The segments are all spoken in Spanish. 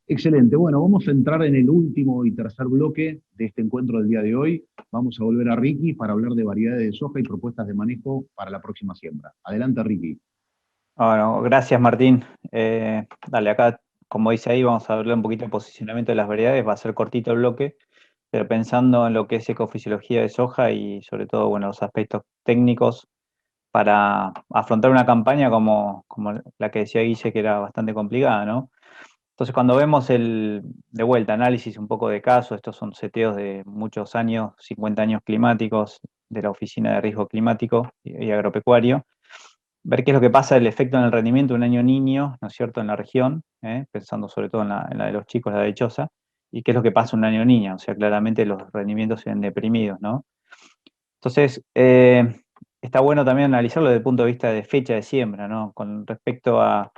Excelente. Bueno, vamos a entrar en el último y tercer bloque de este encuentro del día de hoy. Vamos a volver a Ricky para hablar de variedades de soja y propuestas de manejo para la próxima siembra. Adelante, Ricky. Bueno, gracias Martín. Dale, acá, como dice ahí, vamos a hablar un poquito del posicionamiento de las variedades. Va a ser cortito el bloque, pero pensando en lo que es ecofisiología de soja y sobre todo, bueno, los aspectos técnicos para afrontar una campaña como la que decía Guille, que era bastante complicada, ¿no? Entonces, cuando vemos de vuelta, análisis un poco de caso, estos son seteos de muchos años, 50 años climáticos de la Oficina de Riesgo Climático y Agropecuario, ver qué es lo que pasa, el efecto en el rendimiento de un año niño, ¿no es cierto?, en la región, pensando sobre todo en la de los chicos, la dichosa, y qué es lo que pasa un año niña, o sea, claramente los rendimientos se ven deprimidos, ¿no? Entonces, está bueno también analizarlo desde el punto de vista de fecha de siembra, ¿no? Con respecto a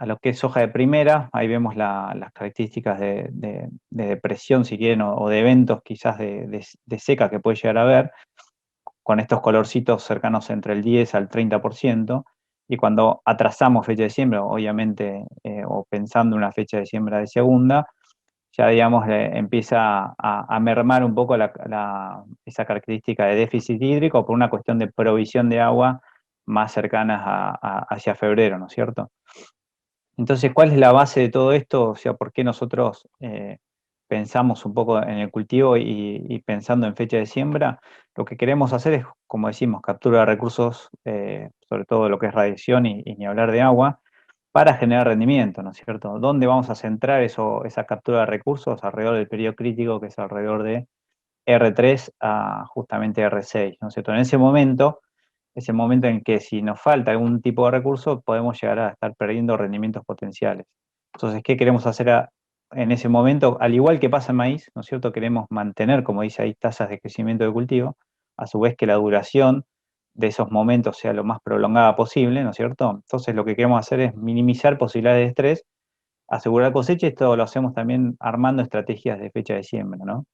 lo que es soja de primera, ahí vemos las características de depresión, si quieren, o de eventos quizás de seca que puede llegar a haber, con estos colorcitos cercanos entre el 10 al 30%, y cuando atrasamos fecha de siembra, obviamente, o pensando una fecha de siembra de segunda, ya digamos empieza a mermar un poco esa característica de déficit hídrico por una cuestión de provisión de agua más cercanas hacia febrero, ¿no es cierto? Entonces, ¿cuál es la base de todo esto? O sea, ¿por qué nosotros pensamos un poco en el cultivo y pensando en fecha de siembra? Lo que queremos hacer es, como decimos, captura de recursos, sobre todo lo que es radiación y ni hablar de agua, para generar rendimiento, ¿no es cierto? ¿Dónde vamos a centrar esa captura de recursos? Alrededor del periodo crítico, que es alrededor de R3 a justamente R6, ¿no es cierto? En ese momento es el momento en que si nos falta algún tipo de recurso, podemos llegar a estar perdiendo rendimientos potenciales. Entonces, ¿qué queremos hacer en ese momento? Al igual que pasa en maíz, ¿no es cierto? Queremos mantener, como dice ahí, tasas de crecimiento de cultivo, a su vez que la duración de esos momentos sea lo más prolongada posible, ¿no es cierto? Entonces, lo que queremos hacer es minimizar posibilidades de estrés, asegurar cosecha, y esto lo hacemos también armando estrategias de fecha de siembra, ¿no?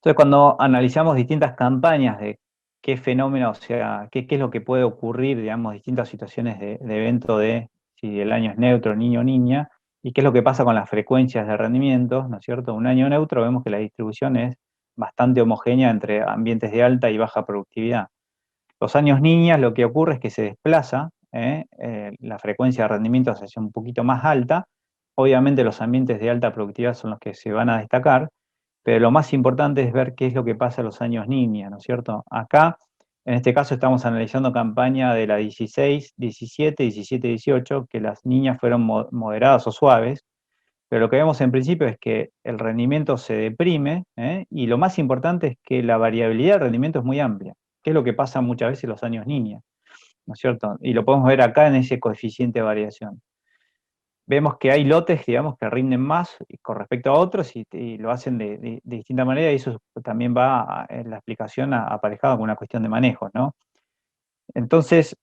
Entonces, cuando analizamos distintas campañas de qué fenómeno, o sea, qué es lo que puede ocurrir, digamos, distintas situaciones de evento de si el año es neutro, niño o niña, y qué es lo que pasa con las frecuencias de rendimiento, ¿no es cierto? Un año neutro vemos que la distribución es bastante homogénea entre ambientes de alta y baja productividad. Los años niñas lo que ocurre es que se desplaza, la frecuencia de rendimiento hacia un poquito más alta. Obviamente los ambientes de alta productividad son los que se van a destacar, pero lo más importante es ver qué es lo que pasa a los años niñas, ¿no es cierto? Acá, en este caso, estamos analizando campaña de la 16, 17, 17, 18, que las niñas fueron moderadas o suaves, pero lo que vemos en principio es que el rendimiento se deprime, y lo más importante es que la variabilidad del rendimiento es muy amplia, que es lo que pasa muchas veces en los años niñas, ¿no es cierto? Y lo podemos ver acá en ese coeficiente de variación. Vemos que hay lotes, digamos, que rinden más con respecto a otros y lo hacen de distinta manera, y eso también va en la explicación aparejado con una cuestión de manejo, ¿no? Entonces,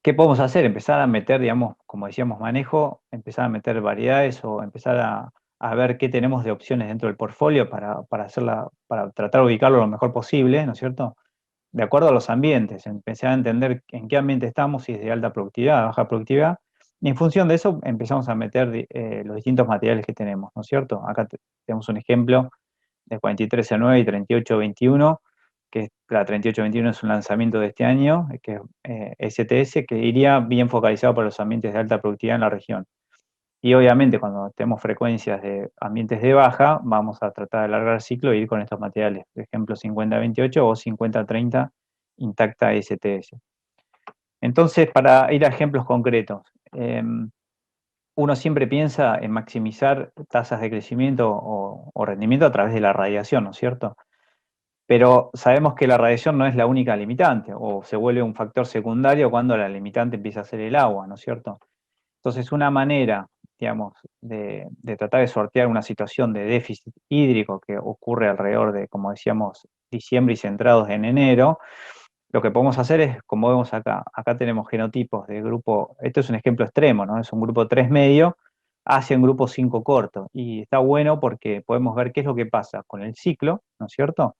¿qué podemos hacer? Empezar a meter, digamos, como decíamos, manejo, empezar a meter variedades o empezar a ver qué tenemos de opciones dentro del portfolio para tratar de ubicarlo lo mejor posible, ¿no es cierto? De acuerdo a los ambientes, empezar a entender en qué ambiente estamos, si es de alta productividad, baja productividad, y en función de eso empezamos a meter los distintos materiales que tenemos, ¿no es cierto? Acá tenemos un ejemplo de 4309 y 3821, que la 3821 es un lanzamiento de este año, que es STS, que iría bien focalizado para los ambientes de alta productividad en la región. Y obviamente cuando tenemos frecuencias de ambientes de baja, vamos a tratar de alargar el ciclo e ir con estos materiales, por ejemplo 5028 o 5030 Intacta STS. Entonces, para ir a ejemplos concretos, uno siempre piensa en maximizar tasas de crecimiento o rendimiento a través de la radiación, ¿no es cierto? Pero sabemos que la radiación no es la única limitante, o se vuelve un factor secundario cuando la limitante empieza a ser el agua, ¿no es cierto? Entonces, una manera, digamos, de tratar de sortear una situación de déficit hídrico que ocurre alrededor de, como decíamos, diciembre y centrados en enero, lo que podemos hacer es, como vemos acá tenemos genotipos de grupo, esto es un ejemplo extremo, ¿no? Es un grupo 3 medio hacia un grupo 5 corto, y está bueno porque podemos ver qué es lo que pasa con el ciclo, ¿no es cierto?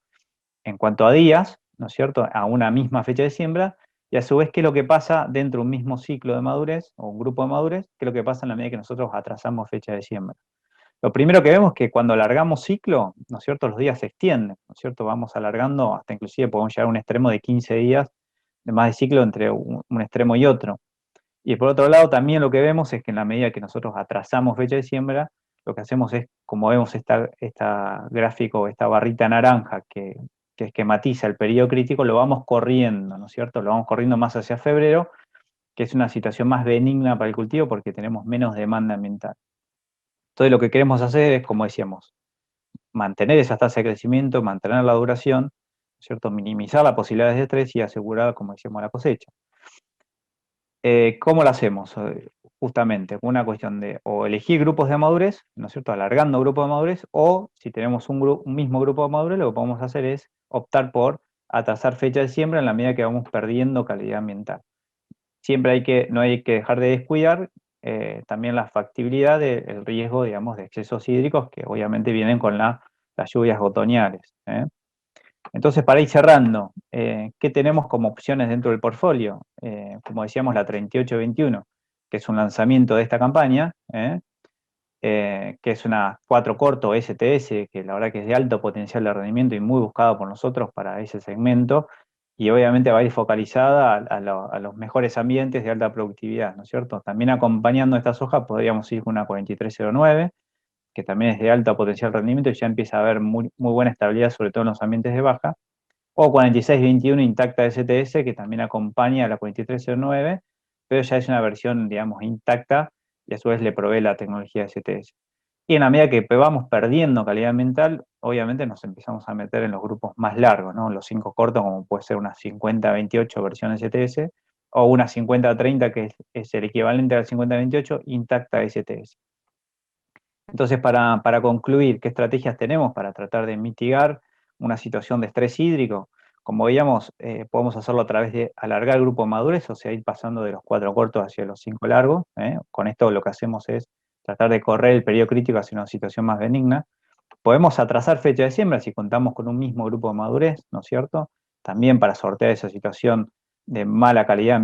En cuanto a días, ¿no es cierto?, a una misma fecha de siembra, y a su vez qué es lo que pasa dentro de un mismo ciclo de madurez, o un grupo de madurez, qué es lo que pasa en la medida que nosotros atrasamos fecha de siembra. Lo primero que vemos es que cuando alargamos ciclo, ¿no es cierto?, los días se extienden, ¿no es cierto?, vamos alargando hasta inclusive podemos llegar a un extremo de 15 días de más de ciclo entre un extremo y otro. Y por otro lado, también lo que vemos es que en la medida que nosotros atrasamos fecha de siembra, lo que hacemos es, como vemos esta gráfico, esta barrita naranja que esquematiza el periodo crítico, lo vamos corriendo, ¿no es cierto? Lo vamos corriendo más hacia febrero, que es una situación más benigna para el cultivo porque tenemos menos demanda ambiental. Entonces lo que queremos hacer es, como decíamos, mantener esa tasa de crecimiento, mantener la duración, ¿no es cierto? Minimizar las posibilidades de estrés y asegurar, como decíamos, la cosecha. ¿Cómo lo hacemos? Justamente, una cuestión de o elegir grupos de madurez, ¿no es cierto?, alargando grupos de madurez, o si tenemos un mismo grupo de madurez, lo que podemos hacer es optar por atrasar fecha de siembra en la medida que vamos perdiendo calidad ambiental. Siempre no hay que dejar de descuidar también la factibilidad del riesgo, digamos, de excesos hídricos que obviamente vienen con las lluvias otoñales. Entonces, para ir cerrando, ¿qué tenemos como opciones dentro del portfolio? Como decíamos, la 3821, que es un lanzamiento de esta campaña, que es una 4 corto STS, que la verdad que es de alto potencial de rendimiento y muy buscado por nosotros para ese segmento, y obviamente va a ir focalizada a los mejores ambientes de alta productividad, ¿no es cierto? También acompañando esta soja podríamos ir con una 4309, que también es de alto potencial de rendimiento y ya empieza a haber muy buena estabilidad, sobre todo en los ambientes de baja, o 4621 intacta STS, que también acompaña a la 4309, pero ya es una versión, digamos, intacta, y a su vez le provee la tecnología STS. Y en la medida que vamos perdiendo calidad ambiental, obviamente nos empezamos a meter en los grupos más largos, ¿no? Los 5 cortos, como puede ser una 5028 versión STS, o una 5030, que es el equivalente al 5028, intacta STS. Entonces, para concluir, ¿qué estrategias tenemos para tratar de mitigar una situación de estrés hídrico? Como veíamos, podemos hacerlo a través de alargar el grupo de madurez, o sea, ir pasando de los 4 cortos hacia los 5 largos. Con esto lo que hacemos es tratar de correr el periodo crítico hacia una situación más benigna. Podemos atrasar fecha de siembra si contamos con un mismo grupo de madurez, ¿no es cierto? También para sortear esa situación de mala calidad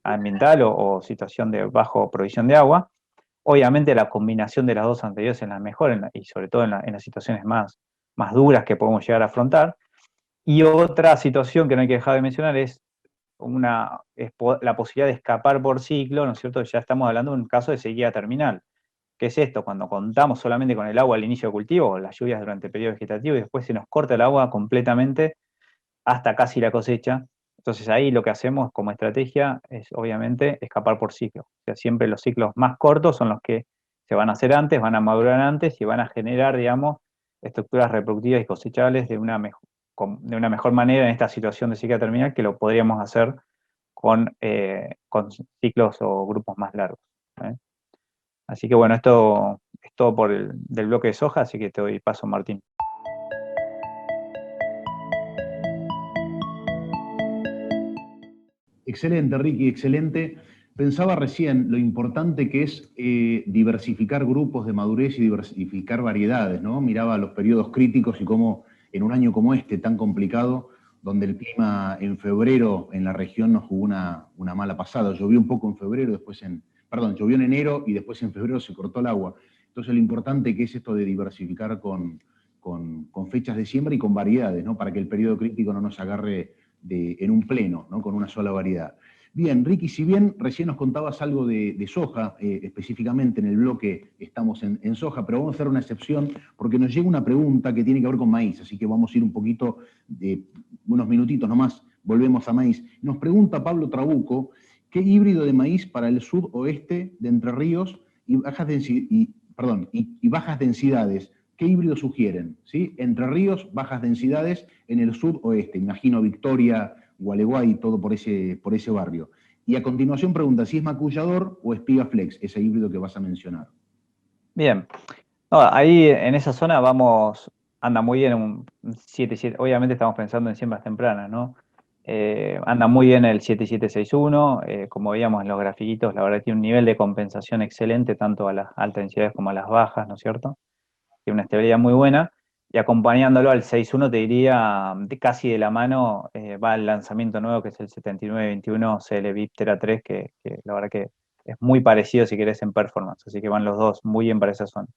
ambiental o situación de bajo provisión de agua. Obviamente la combinación de las dos anteriores es la mejor y sobre todo en las situaciones más duras que podemos llegar a afrontar. Y otra situación que no hay que dejar de mencionar es la posibilidad de escapar por ciclo, ¿no es cierto? Ya estamos hablando de un caso de sequía terminal. ¿Qué es esto? Cuando contamos solamente con el agua al inicio del cultivo, o las lluvias durante el periodo vegetativo, y después se nos corta el agua completamente hasta casi la cosecha. Entonces ahí lo que hacemos como estrategia es obviamente escapar por ciclo. O sea, siempre los ciclos más cortos son los que se van a hacer antes, van a madurar antes y van a generar, digamos, estructuras reproductivas y cosechables de una mejor manera en esta situación de sequía terminal que lo podríamos hacer con ciclos o grupos más largos. Así que bueno, esto es todo del bloque de soja, así que te doy paso, Martín. Excelente, Ricky, excelente. Pensaba recién lo importante que es diversificar grupos de madurez y diversificar variedades, ¿no? Miraba los periodos críticos y cómo en un año como este, tan complicado, donde el clima en febrero en la región nos jugó una mala pasada. Llovió un poco en febrero, llovió en enero y después en febrero se cortó el agua. Entonces lo importante que es esto de diversificar con fechas de siembra y con variedades, ¿no? Para que el periodo crítico no nos agarre en un pleno, ¿no? Con una sola variedad. Bien, Ricky, si bien recién nos contabas algo de soja, específicamente en el bloque estamos en soja, pero vamos a hacer una excepción porque nos llega una pregunta que tiene que ver con maíz, así que vamos a ir un poquito, unos minutitos nomás, volvemos a maíz. Nos pregunta Pablo Trabuco, ¿qué híbrido de maíz para el sudoeste de Entre Ríos y bajas densidades? ¿Qué híbrido sugieren? ¿Sí? Entre Ríos, bajas densidades en el sudoeste. Imagino Victoria, Gualeguay, todo por ese barrio. Y a continuación pregunta si es macullador o espiga flex, ese híbrido que vas a mencionar. Bien. No, ahí en esa zona anda muy bien un 7-7. Obviamente estamos pensando en siembras tempranas, ¿no? Anda muy bien el 7761, como veíamos en los grafiquitos, la verdad tiene un nivel de compensación excelente tanto a las altas densidades como a las bajas, ¿no es cierto? Tiene una estabilidad muy buena. Y acompañándolo al 6.1 te diría, casi de la mano, va el lanzamiento nuevo que es el 7921 CL VIP Tera 3, que la verdad que es muy parecido si querés en performance, así que van los dos muy bien para esa zona.